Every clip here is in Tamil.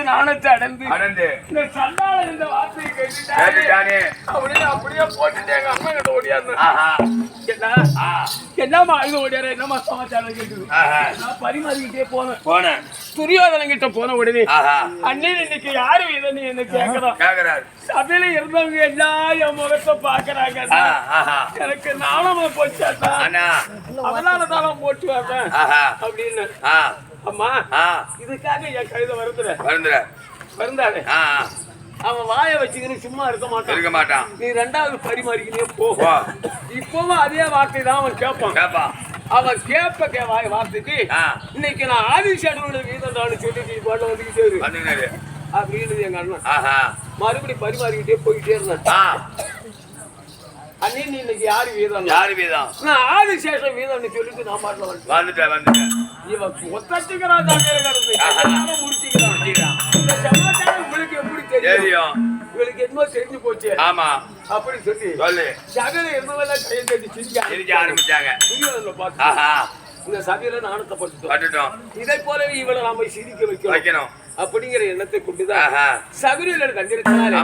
நாணத்தை அடைந்து இந்த சண்டாள இந்த வார்த்தையை கேட்டுட்டானே அப்படியே போட்டுட்டு எங்க அம்மா கிட்ட ஓடியாரு. என்னமா இது ஓடியாரு, என்னமா சமாச்சாரம் கேட்டுது. நான் பரிமாறிக்கிட்டே போனேன். துரியோதனன் கிட்ட போன உடனே அண்ணன் இன்னைக்கு யாரு இதன்னு என்ன கேக்குறாரு. சபையில இருந்தவங்க எல்லாம் என் முகத்தை பாக்குறாங்க. எனக்கு நாணமா போச்சாட்டா, அதனாலதான் போட்டு வரேன் அப்படின்னு. அம்மா இதுக்காக என் கழுத வருந்தானே அவன் வாய வச்சுக்கின்னு சும்மா இருக்க மாட்டான். நீ ரெண்டாவது பரிமாறிக்கினே போக இப்பவும் அதே வார்த்தை தான் அவன் கேட்பான். அவன் கேட்ப வார்த்தைக்கு இன்னைக்கு நான் ஆதிசேஷனோட வீதம் சொல்லி பாட்டு வந்துக்கிட்டே அப்படின்னு எங்க அண்ணன் மறுபடி பரிமாறிக்கிட்டே போயிட்டே இருந்தான். அண்ணே நீ இன்னைக்கு யாரு வீதம் நான் ஆதிசேஷன் வீதம்னு சொல்லிட்டு நான் பாட்டுல வந்துட்டேன். இவன் ஒத்தச்சுக்கிறான் முடிச்சுக்கிறான். இந்த சமாச்சாரம் உங்களுக்கு எப்படி தெரியும்? இவளுக்கு என்னமோ தெரிஞ்சு போச்சு. ஆமா அப்படி சொல்லி சகல இருந்தவெல்லாம் கையை தட்டி சிரிக்க ஆரம்பிச்சாங்க. இந்த சபையில நாணத்தை பட்டுட்டோம். இதை போலவே இவளை நாம சிரிக்க வைக்கணும் அப்படிங்கிற எண்ணத்தை கொண்டுதான் சபரியில் கண்டிருக்கிறார்.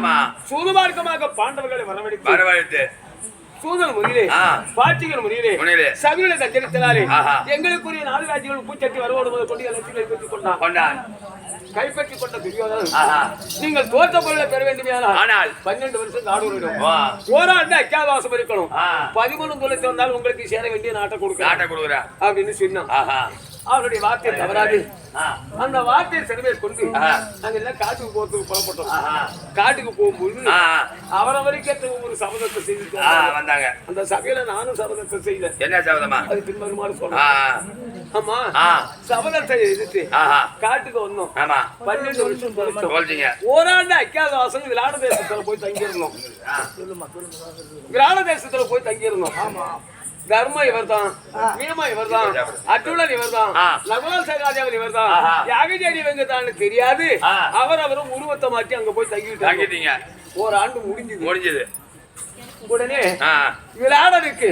சூதுமார்க்கமாக பாண்டவர்களை வரவழைத்து சூதன் முறையிலே பாட்சிகள் முறையிலே சபையில கண்டிருக்கிறாரே எங்களுக்குரிய 4 ராஜ்யங்கள் பூச்சட்டி வருவோடு கொண்டு கைப்பற்றிக் கொண்டான். கைப்பற்றிக் கொண்ட துரியோதனன் நீங்கள் தோற்ற பொருளை பெற வேண்டுமையானால் 12 வருஷம் காடு விடும். ஓராண்டு அக்காவாசம் இருக்கணும். 13 தொழில் வந்தால் உங்களுக்கு சேர வேண்டிய நாட்டை கொடுக்குறேன் அப்படின்னு சொன்னான். அவருடைய வார்த்தை தவறாது. அந்த வார்த்தையை சிறுமையை கொண்டு நாங்க எல்லாம் காட்டுக்கு போறதுக்கு புறப்பட்டோம். காட்டுக்கு போகும்போது அவரவருக்கு ஒரு சபதத்தை செய்து வந்தாங்க. அந்த சபையில நானும் சபதத்தை செய்தேன். என்ன சபதமா? அது பின்வருமாறு சொன்னேன். ஆமா சபதத்தை எதிர்த்து காட்டுக்கு வந்தோம். 12 வருஷம் தொலைச்சோம். ஓராண்டு அக்காதவாசம் விராட தேசத்துல போய் தங்கியிருந்தோம். விராட தேசத்துல போய் தங்கியிருந்தோம். தர்ம இவர்தான், வீரமா இவர்தான், அர்ஜுனன் இவர்தான், நகுல சகாதேவன் இவர்தான், யாகஜேடி வெங்கதான் தெரியாது. அவரும் உருவத்தை மாற்றி அங்க போய் தங்கிட்டீங்க. ஒரு ஆண்டு முடிஞ்சது. உடனே விராடனுக்கு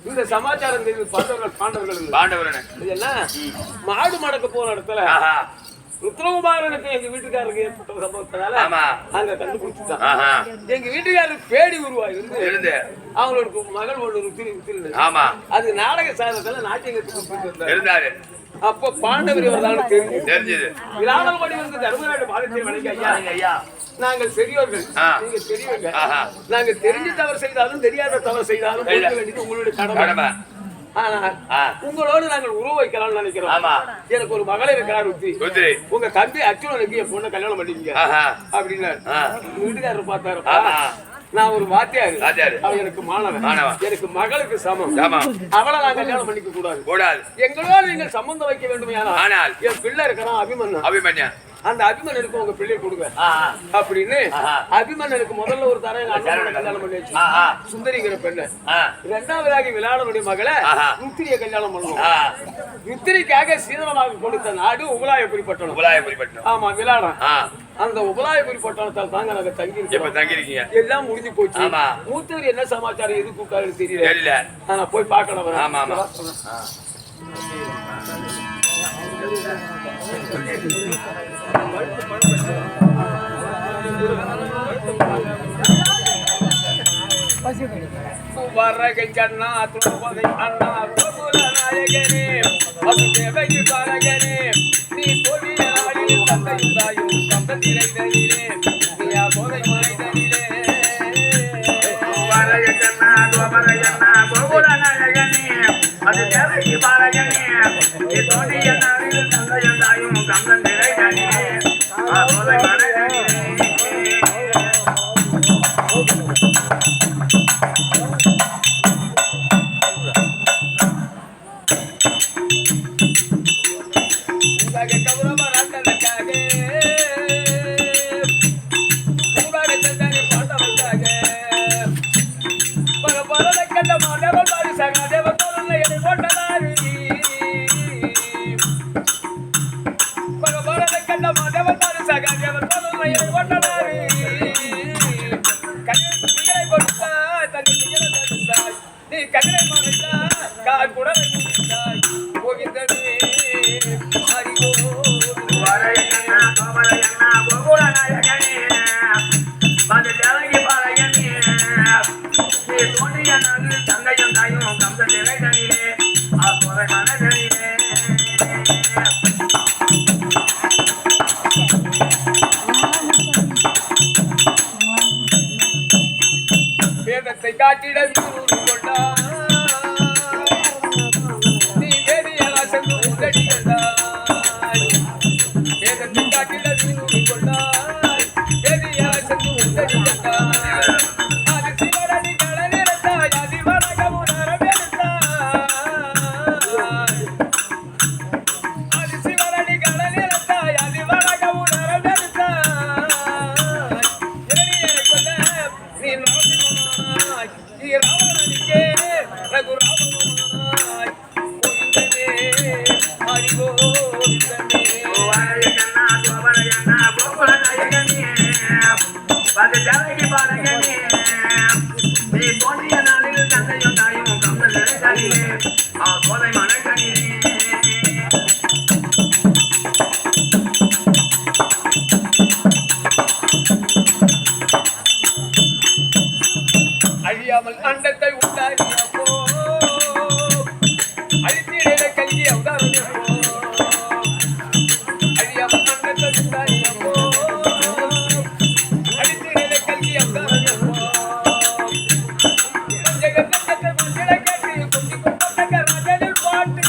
இந்த சமாச்சாரம் தெரியுது. பாண்டவர்கள் என்ன மாடு மடக்க போன இடத்துல ருத்ரகுமாரனுக்கு எங்க வீட்டுக்காரருக்கு ஏற்பட்ட சம்பவத்தினால அங்க கண்டுபிடிச்சுட்டான். எங்க வீட்டுக்காரருக்கு பேடி உருவாகி இருந்து அவங்களுக்கு மகள் ஒண்ணு ருத்திரி. அது நாடக சாதத்துல நாட்டியத்துக்கு இருந்தாரு. அப்ப பாண்டவர் இவர்தான் தெரிஞ்சது. விராடல் படி வந்து தர்மராஜ பாதத்தை வணங்கி ஐயா நாங்கள் பெரியவர்கள், நீங்க பெரியவங்க. நாங்க தெரிஞ்ச தவறு செய்தாலும் தெரியாத தவறு செய்தாலும் வேண்டியது உங்களுடைய கடமை. உங்களோடு நாங்கள் உருவ வைக்கலாம்னு நினைக்கிறோம். எனக்கு ஒரு மகளை இருக்கிறார் ருத்ரி. உங்க தம்பி அர்ஜுனனுக்கு என் பொண்ணை கல்யாணம் பண்ணிக்கீங்க அப்படின்னாரு. வீட்டுக்காரர் பார்த்தாரு. நான் ஒரு வாத்தியாரு, அவன் எனக்கு மாணவன், எனக்கு மகளுக்கு சமம். அவளை நான் கல்யாணம் பண்ணிக்க கூடாது. எங்களோடு நீங்கள் சம்பந்தம் வைக்க வேண்டுமே. ஆனால் என் பிள்ளை இருக்கிறான் அபிமன்யா. அந்த அபிமன்னனுக்கு உங்க பிள்ளை கொடுங்க அப்படின்னு அபிமன்னனுக்கு முதல்ல ஒரு தரம் கல்யாணம் பண்ணி வச்சு சுந்தரிங்கிற பெண்ணு. இரண்டாவதாக விளாடனுடைய மகளை ருத்திரியை கல்யாணம் பண்ணுவோம். ருத்திரிக்காக சீதனமாக கொடுத்த நாடு உபலாயபுரி பட்டணம். ஆமா விளாடம். அந்த உபலாயபுரி பட்டணத்தால் தாங்க நாங்க தங்கிருக்கீங்க. எல்லாம் முடிஞ்சு போச்சு. மூத்தவர் என்ன சமாச்சாரம் எது கூப்பிட்டாரு தெரியல. ஆனா போய் பார்க்கணும். வரகண்ணா துரோதை அண்ணா நாயகனே வசுதேவகி பாரகனே நீ தொழிலாளி தந்தையுந்தாயும் சந்ததிரைதனிலே நீயா போதை மலைதனிலே வரகண்ணா துரோதையண்ணா கோகுல நாயகனே வசுதேவகி பாரகனே நீ தொழிலாளி தந்தையுந்தாயும் சந்ததிரைதனிலே போதை மலைதனிலே Hare அழியாமல் அண்டத்தை உண்டாகியப்போ அழித்திட கல்வி அவதாரம் அழியாமல் அண்டத்தை உண்டாகியப்போ அழித்திட கல்வி அவதாரம் ஜெகத்தை மந்திர கேட்டு கொஞ்சி கொண்ட ராஜனில் பாட்டு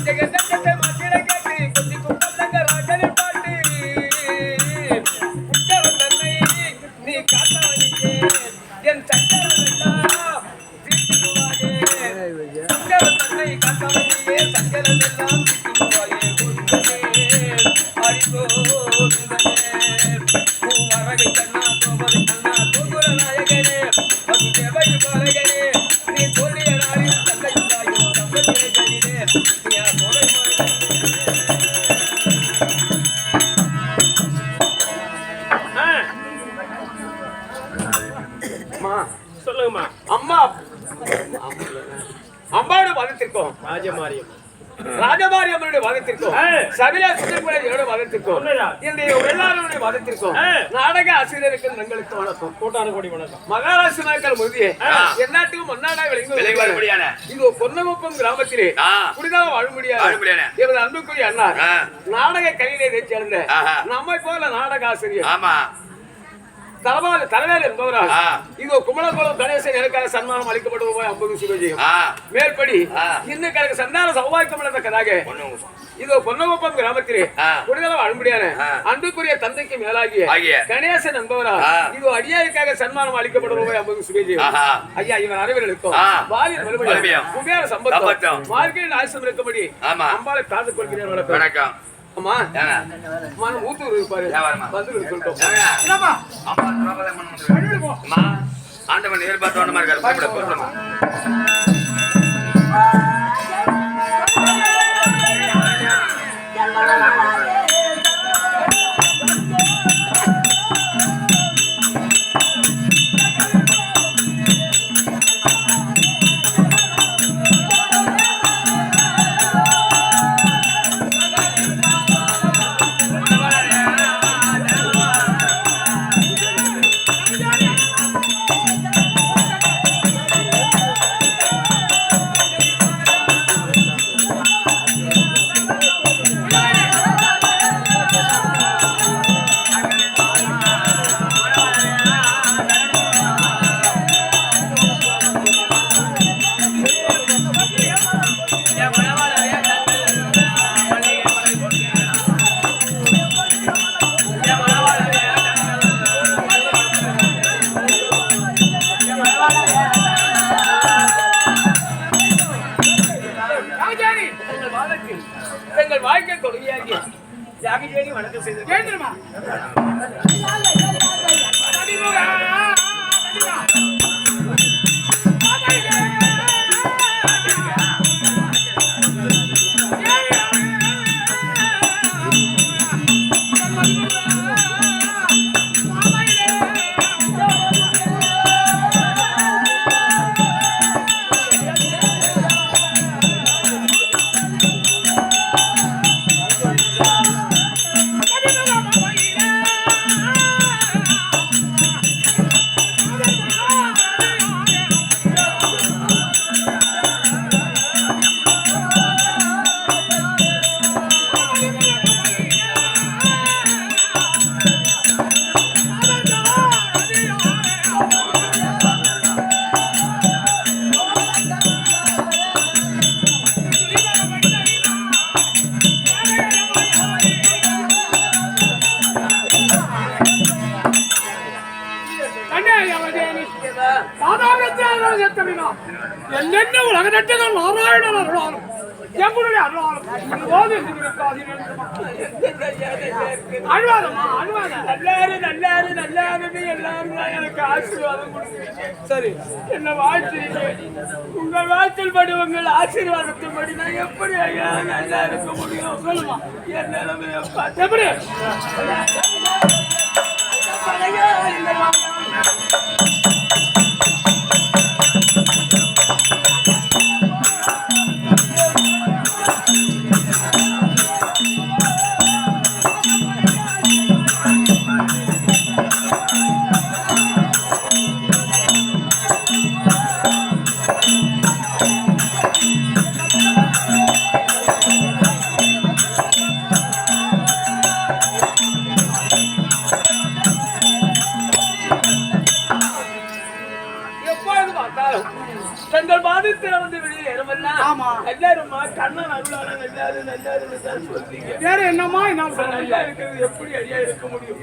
ஜெகத்தை மந்திர கேட்டு கொஞ்சி கொண்ட ராஜனில் பாட்டு நீ காத்தவனியே என் சக்கரமெல்லாம் தீட்டுவாயே சக்கர தன்னை காத்தவனியே சக்கரமெல்லாம் தீட்டுவாயே குந்தமே ஹரிகோ குந்தமே பூமரகை கண்ணா கோமரை கண்ணா கோகுல நாயகனே அது தேவை பாலகனே நீ தோழிய நாளில் தந்தையுண்டாயோ தந்தையே கனிலே நீ தோழை சொல்லுங்கம்மா. அம்மா அம்மாவோட மதத்திற்கும் ராஜமாரியம்மனுடைய மதத்திற்கும் சபிலாசுடைய மதத்திற்கும் இந்த எல்லாருடைய மதத்திற்கும் நாடக ஆசிரியருக்கு எங்களுக்கு வணக்கம். கூட்டான கோடி வணக்கம். மகாராஷ்டிர நாட்கள் முதிய எந்நாட்டுக்கும் மன்னாடா விளங்குவது இது பொன்னகுப்பம் கிராமத்திலே குடிதாக வாழ முடியாது. இவர் அன்புக்குரிய அண்ணா நாடக கலையிலே சேர்ந்த நம்மை போல நாடக ஆசிரியர் தலைவர் என்பவரால் இதோ குமலகுளம் கணேசன் எனக்காக சன்மானம் அளிக்கப்பட்டு ரூபாய் 50 சிவஜெயம் மேற்படி இன்னும் எனக்கு சந்தான சௌபாக்கியமற்றதாக இதோ பொன்னகுப்பம் கிராமத்திலே குடிதளவு அழும்படியான அன்புக்குரிய தந்தைக்கு மேலாகிய கணேசன் என்பவரால் இதோ அடியாருக்காக சன்மானம் அளிக்கப்பட்டு ரூபாய் 50 சிவஜெயம் ஐயா இவர் அனைவர்களுக்கும் வாலில் மறுபடியும் குபேர சம்பத்தம் வாழ்க்கையில் ஆசிரம் இருக்கும்படி அம்பாளை காத்துக் கொள்கிறேன். வணக்கம். அம்மா மனம் ஊத்தூர் இருப்பாரு வந்து சொல்லிட்டோம். ஆண்டவன் எதிர்பார்த்து இருக்காரு. எங்கள் வாழ்க்கை கொள்கையாகிய தியாகிஜேனி வணக்கம் செய்து கேட்கிறமா பார்த்தமினார் என்னென்ன உலக நட்டுகள் நாராயணன் அருளாலும் எங்களுடைய அருளாலும் அழுவாதம்மா அழுவாத நல்லாரு எல்லாரும் எனக்கு ஆசீர்வாதம் கொடுக்குறீங்க. சரி என்ன வாழ்த்துறீங்க. உங்கள் வாழ்த்தில் படி உங்கள் ஆசீர்வாதத்தின் படி நான் எப்படி ஐயா நல்லா இருக்க முடியும் சொல்லுமா என் நிலைமையை பார்த்து எப்படி தங்கள் பாதத்தில் வந்து வெளியேறுமெல்லாம் எல்லாருமா கண்ணன் அருளால நல்லாரு சொல்றீங்க. வேற என்னமா என்ன நல்லா இருக்கிறது எப்படி ஐயா இருக்க முடியும்.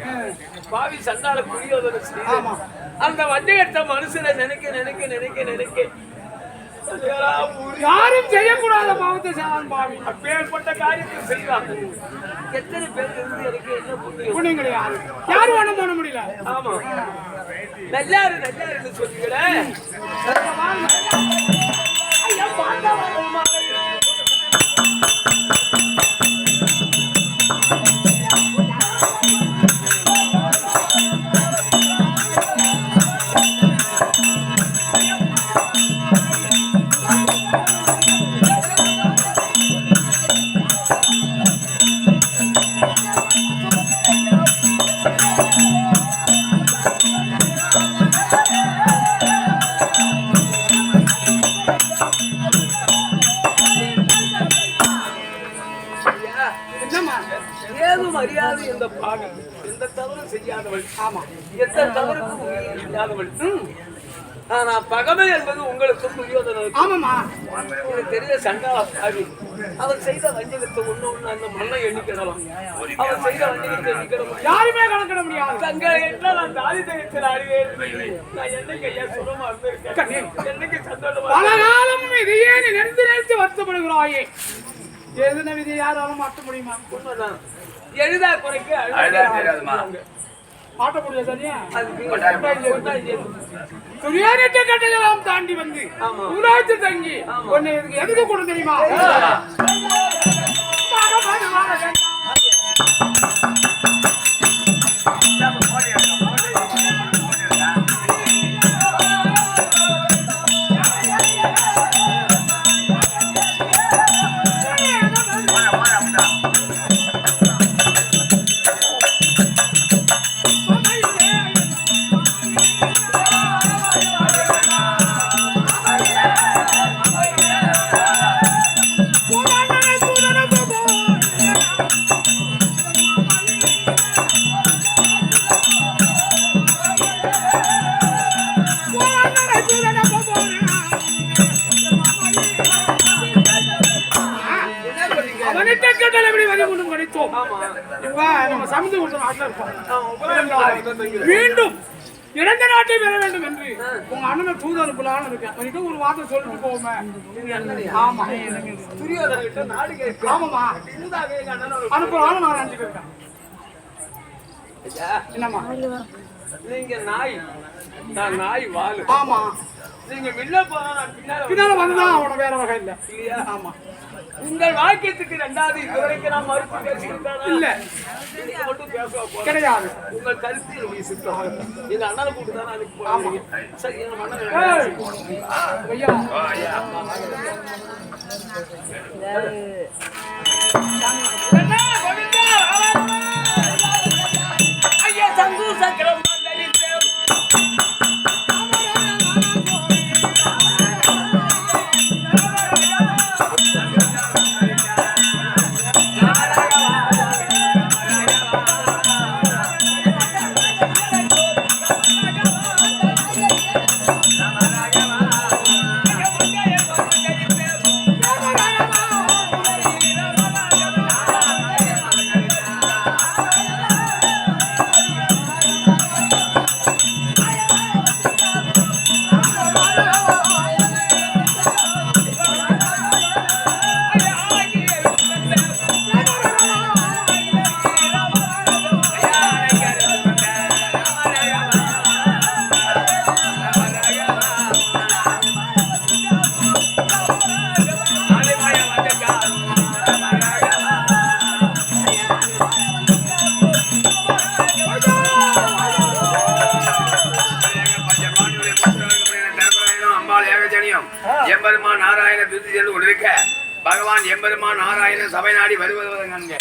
பாவி சண்டால புரியோதனை செய்ய அந்த வண்டியத்த மனுஷனை நினைக்க யாரும் செய்யக்கூடாத பாவத்தை செய்வான் பாவி. அப்பேற்பட்ட காரியத்தை செய்வாங்க. எத்தனை பேர் இருந்து எனக்கு என்ன புண்ணியம் கிடையாது. யாரும் ஒண்ணும் பண்ண முடியல. ஆமா நல்லாரு சொல்லுங்களேன். ஐயா பார்த்தா அறியாது எந்த பாகம் எந்த தவறு செய்யாதவள். ஆமா எந்த தவறுக்கும் இல்லாதவள். ஆனா பகமை என்பது உங்களுக்கு புரியோதனம். ஆமாமா எனக்கு தெரிய சண்டாள பாவி அவர் செய்த வஞ்சகத்தை ஒண்ணு அந்த மண்ணை எண்ணிக்கிடலாம். அவர் செய்த வஞ்சகத்தை எண்ணிக்கிடலாம். யாருமே கணக்கிட முடியாது. தங்க என்ன நான் தாதி தைத்தில் ஆடியே நான் என்னைக்கு ஐயா சுகமா இருந்திருக்கேன். என்னைக்கு சந்தோஷமா பல காலம் இதையே நினைத்து வருத்தப்படுகிறாயே. எழுதின விதியை யாராலும் மாற்ற முடியுமா? உண்மைதான். எழுதா குறைக்கு மாட்ட முடியாது. சரியா துரியானத்தை கட்டையெல்லாம் தாண்டி வந்து ஊராட்சி தங்கி உன்னை எதுக்கு கூட தெரியுமா? மீண்டும் இறந்த நாட்டை பெற வேண்டும் என்று உங்க அண்ணனை தூது அனுப்பலான்னு இருக்கேன். ஒரு வார்த்தை சொல்லிட்டு போவோமே. ஆமா ஆமாமா அனுப்பலான்னு நான் நினைச்சிட்டு இருக்கேன். என்னம்மா நீங்க நாய் நான் நாய் வாழு. ஆமா நீங்க முன்ன போனா நான் பின்னால வந்தா அவன வேற வகை இல்ல இல்லையா? ஆமா உங்கள் வாக்கியத்துக்கு ரெண்டாவது இதுவரைக்கும் நான் மறுப்பு பேசிக்கிட்டானா? இல்ல நீங்க மட்டும் பேச கிடையாது. உங்கள் கருத்து எனக்கு சித்தம். எங்க அண்ணனை கூட்டு தானே அதுக்கு போறீங்க. சரி எங்க அண்ணன் ஐயா சங்கு சக்கரம் பெருமாள் ஏகஜனியம் எம்பெருமான் நாராயண துதி சென்று கொண்டிருக்க பகவான் எம்பெருமான் நாராயணன் சபை நாடி வருவது